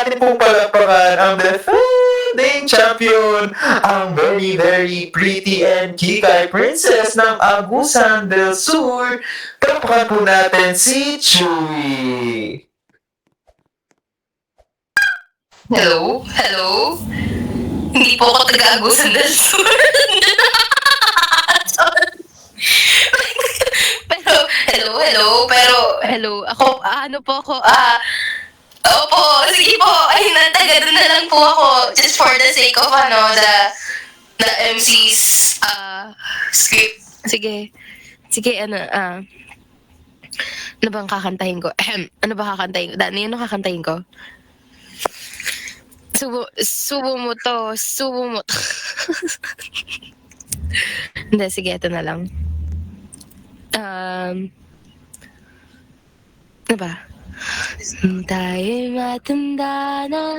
atin pong palakpakan ang defending champion, ang very, very pretty and kikay princess ng Agusan del Sur. Palakpakan po natin si Chewy. Hello? Hello? Hindi po ako taga-Agusan del Sur. Hello, ako, opo, sige po, ay, taga doon na lang po ako, just for the sake of, the MC's, script. Sige, ano bang kakantahin ko? Ano ba kakantahin ko? Dani, ano kakantahin ko? Subo mo to. Hindi, sige, ito na lang. Ano ba? Tayo'y matanda na,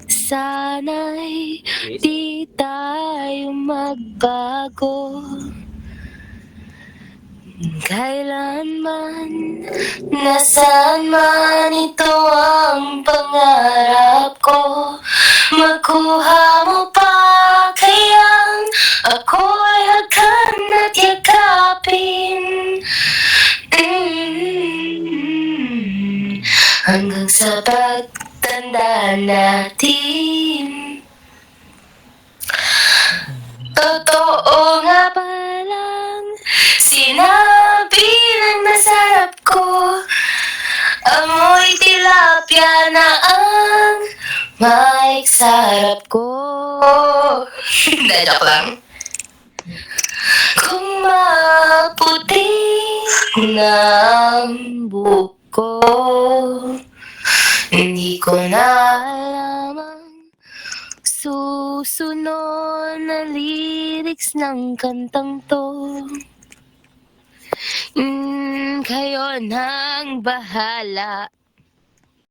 sana'y di tayo magbago. Kailanman, nasaan man ito ang pangarap ko. Magkuha mo pa kayang ako'y hagan at yakapin. Hanggang sa pagtanda natin. Totoo nga palang sinabi ng nasarap ko, amoy tilapia na ang maiksarap ko. Hindi, joke lang. Kung maputi ng buko, hindi ko na alam ang susunod na lyrics ng kantang to. Kayo nang bahala.